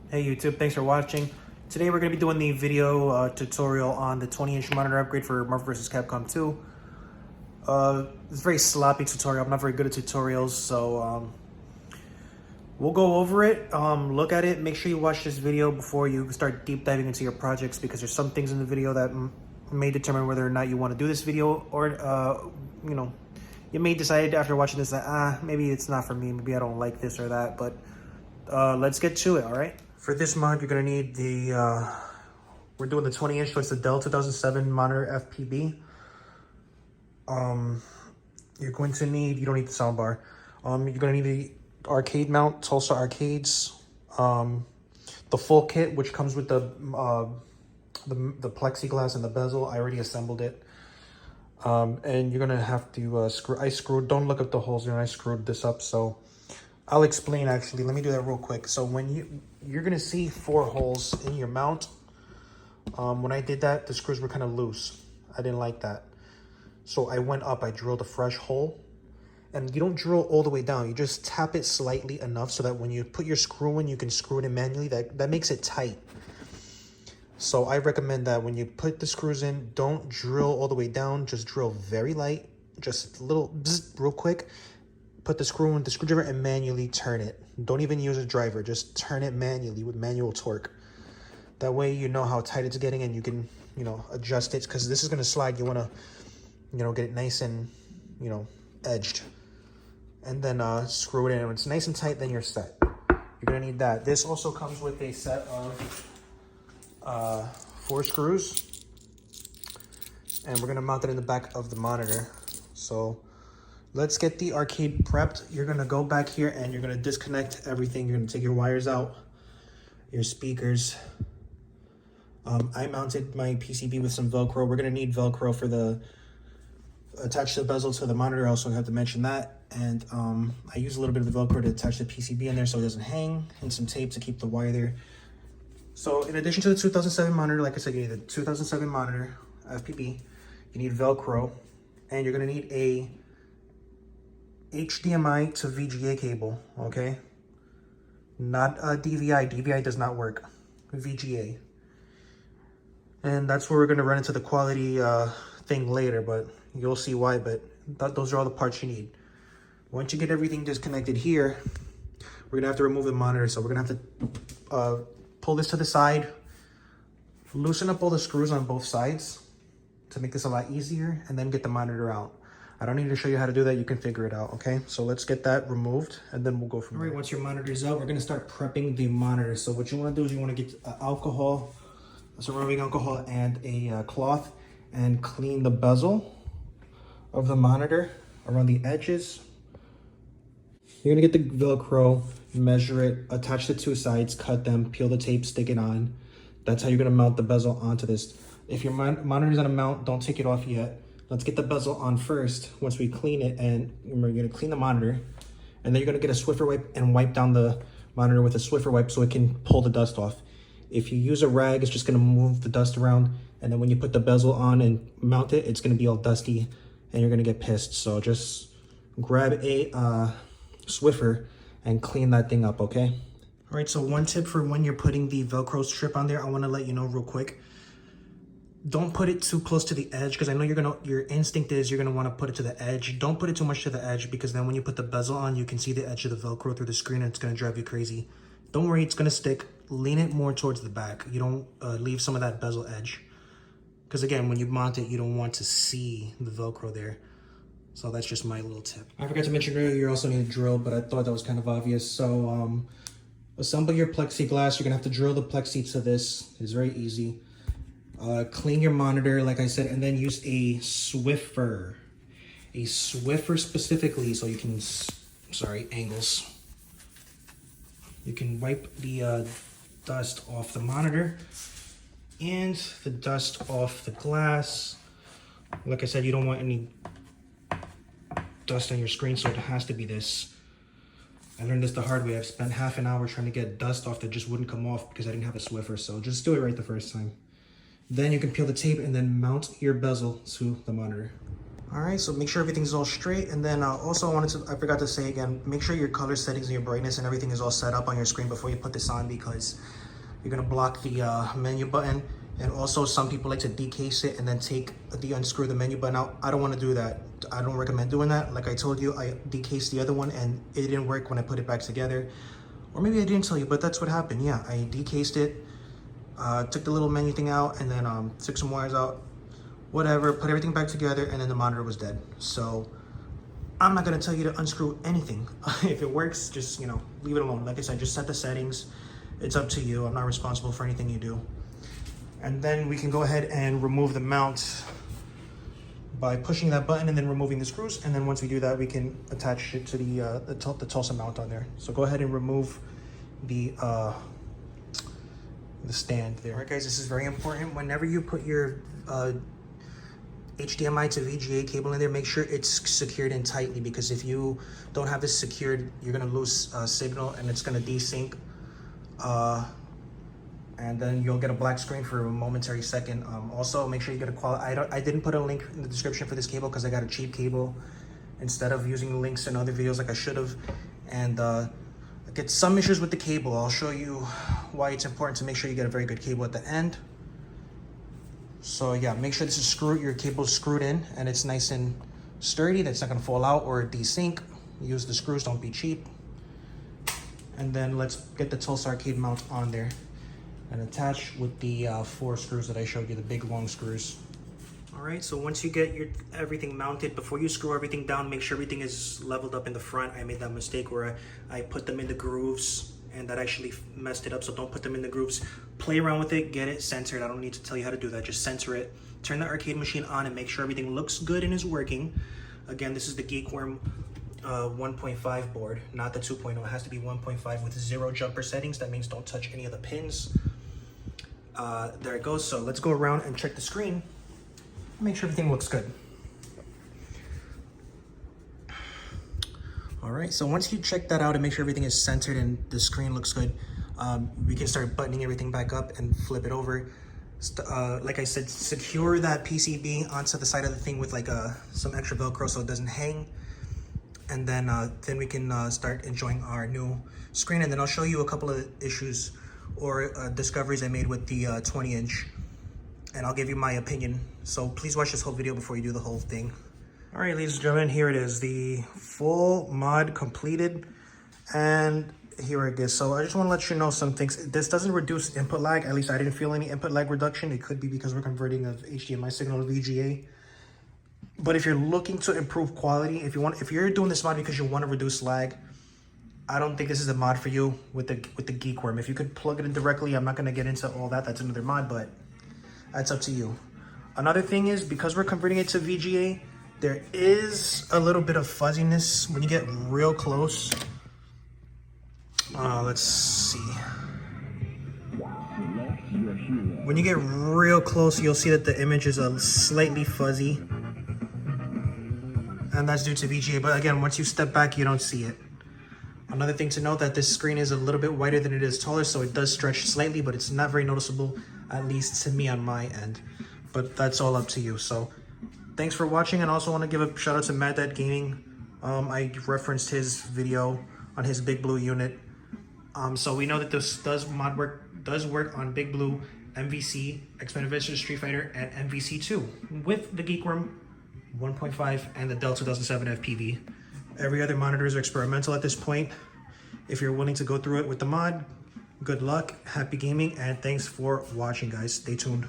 Hey YouTube, thanks for watching. Today we're going to be doing the video tutorial on the 20-inch monitor upgrade for Marvel vs. Capcom 2. It's a very sloppy tutorial. I'm not very good at tutorials, so we'll go over it, look at it. Make sure you watch this video before you start deep diving into your projects, because there's some things in the video that may determine whether or not you want to do this video, or you know, you may decide after watching this that maybe it's not for me, maybe I don't like this or that. But let's get to it. All right, for this mod you're gonna need the we're doing the 20-inch, so it's the Dell 2007 monitor FPB. You're going to need, you don't need the soundbar. You're gonna need the arcade mount, Tulsa arcades, the full kit, which comes with the plexiglass and the bezel. I already assembled it. And you're gonna have to don't look up the holes, I screwed this up, so I'll explain. Actually, let me do that real quick. So when you're gonna see 4 holes in your mount. When I did that, the screws were kind of loose. I didn't like that, so I went up, I drilled a fresh hole. And you don't drill all the way down, you just tap it slightly enough so that when you put your screw in, you can screw it in manually. That makes it tight. So I recommend that when you put the screws in, don't drill all the way down, just drill very light, just a little bzz, real quick. Put the screw in the screwdriver and manually turn it. Don't even use a driver, just turn it manually with manual torque. That way you know how tight it's getting and you can, adjust it, because this is going to slide. You want to, get it nice and, edged. And then screw it in. When it's nice and tight, then you're set. You're gonna need that. This also comes with a set of 4 screws, and we're gonna mount it in the back of the monitor. So let's get the arcade prepped. You're gonna go back here and you're gonna disconnect everything. You're gonna take your wires out, your speakers. I mounted my PCB with some Velcro. We're gonna need Velcro for the attach the bezel to the monitor. I also have to mention that. And I use a little bit of the Velcro to attach the PCB in there so it doesn't hang, and some tape to keep the wire there. So in addition to the 2007 monitor, like I said, you need the 2007 monitor FPB, you need Velcro, and you're going to need a HDMI to VGA cable, okay? Not a DVI. DVI does not work. VGA. And that's where we're going to run into the quality thing later, but you'll see why. But those are all the parts you need. Once you get everything disconnected here, we're gonna have to remove the monitor. So we're gonna have to pull this to the side, loosen up all the screws on both sides to make this a lot easier, and then get the monitor out. I don't need to show you how to do that. You can figure it out, okay? So let's get that removed, and then we'll go from there. All right, once your monitor's out, we're gonna start prepping the monitor. So what you wanna do is you wanna get alcohol, some rubbing alcohol, and a cloth, and clean the bezel of the monitor around the edges. You're gonna get the Velcro, measure it, attach the 2 sides, cut them, peel the tape, stick it on. That's how you're gonna mount the bezel onto this. If your monitor's on a mount, don't take it off yet. Let's get the bezel on first. Once we clean it, and we're gonna clean the monitor, and then you're gonna get a Swiffer wipe and wipe down the monitor with a Swiffer wipe so it can pull the dust off. If you use a rag, it's just gonna move the dust around, and then when you put the bezel on and mount it, it's gonna be all dusty and you're gonna get pissed. So just grab a Swiffer and clean that thing up, okay? All right, so one tip for when you're putting the Velcro strip on there, I wanna let you know real quick. Don't put it too close to the edge, because I know your instinct is you're gonna wanna put it to the edge. Don't put it too much to the edge, because then when you put the bezel on, you can see the edge of the Velcro through the screen and it's gonna drive you crazy. Don't worry, it's gonna stick. Lean it more towards the back. You don't leave some of that bezel edge. Because again, when you mount it, you don't want to see the Velcro there. So that's just my little tip. I forgot to mention earlier, you also need a drill, but I thought that was kind of obvious. So assemble your plexiglass. You're gonna have to drill the plexi to this. It's very easy. Clean your monitor, like I said, and then use a Swiffer. A Swiffer specifically, so you can, angles. You can wipe the dust off the monitor and the dust off the glass. Like I said, you don't want any dust on your screen, so it has to be this. I learned this the hard way. I've spent half an hour trying to get dust off that just wouldn't come off because I didn't have a Swiffer, so just do it right the first time. Then you can peel the tape and then mount your bezel to the monitor. All right, so make sure everything's all straight. And then also I forgot to say again, make sure your color settings and your brightness and everything is all set up on your screen before you put this on, because you're gonna block the menu button. And also some people like to decase it and then unscrew the menu button out. I don't wanna do that. I don't recommend doing that. Like I told you, I decased the other one and it didn't work when I put it back together. Or maybe I didn't tell you, but that's what happened. Yeah, I decased it, took the little menu thing out, and then took some wires out, whatever, put everything back together, and then the monitor was dead. So I'm not gonna tell you to unscrew anything. If it works, just, you know, leave it alone. Like I said, just set the settings. It's up to you. I'm not responsible for anything you do. And then we can go ahead and remove the mount by pushing that button and then removing the screws. And then once we do that, we can attach it to the Tulsa mount on there. So go ahead and remove the stand there. All right, guys, this is very important. Whenever you put your HDMI to VGA cable in there, make sure it's secured in tightly, because if you don't have this secured, you're gonna lose signal and it's gonna desync. And then you'll get a black screen for a momentary second. Also, make sure you get a quality. I didn't put a link in the description for this cable because I got a cheap cable instead of using links in other videos like I should have. And I get some issues with the cable. I'll show you why it's important to make sure you get a very good cable at the end. So yeah, make sure this is your cable is screwed in and it's nice and sturdy. That's not gonna fall out or desync. Use the screws, don't be cheap. And then let's get the Tulsa arcade mount on there and attach with the 4 screws that I showed you, the big long screws. All right, so once you get everything mounted, before you screw everything down, make sure everything is leveled up in the front. I made that mistake where I put them in the grooves, and that actually messed it up, so don't put them in the grooves. Play around with it, get it centered. I don't need to tell you how to do that, just center it. Turn the arcade machine on and make sure everything looks good and is working. Again, this is the Geekworm 1.5 board, not the 2.0. It has to be 1.5 with 0 jumper settings. That means don't touch any of the pins. There it goes. So let's go around and check the screen. Make sure everything looks good. All right, so once you check that out and make sure everything is centered and the screen looks good, we can start buttoning everything back up and flip it over. Like I said, secure that PCB onto the side of the thing with like some extra Velcro so it doesn't hang. And then we can start enjoying our new screen. And then I'll show you a couple of issues or discoveries I made with the 20-inch. And I'll give you my opinion. So please watch this whole video before you do the whole thing. All right, ladies and gentlemen, here it is. The full mod completed. And here it is. So I just want to let you know some things. This doesn't reduce input lag. At least I didn't feel any input lag reduction. It could be because we're converting a HDMI signal to VGA. But if you're looking to improve quality, if you're doing this mod because you want to reduce lag, I don't think this is a mod for you with the Geekworm. If you could plug it in directly, I'm not going to get into all that. That's another mod, but that's up to you. Another thing is, because we're converting it to VGA, there is a little bit of fuzziness when you get real close. Let's see. When you get real close, you'll see that the image is slightly fuzzy. And that's due to VGA, but again, once you step back, you don't see it. Another thing to note that this screen is a little bit wider than it is taller, so it does stretch slightly, but it's not very noticeable, at least to me on my end. But that's all up to you. So thanks for watching, and I also want to give a shout out to Mad Dad Gaming. I referenced his video on his Big Blue unit. So we know that this does work on Big Blue, MVC, X-Men Adventures, Street Fighter, and MVC2 with the Geekworm 1.5 and the Dell 2007 FPV. Every other monitors are experimental at this point. If you're willing to go through it with the mod, good luck, happy gaming, and thanks for watching, guys. Stay tuned.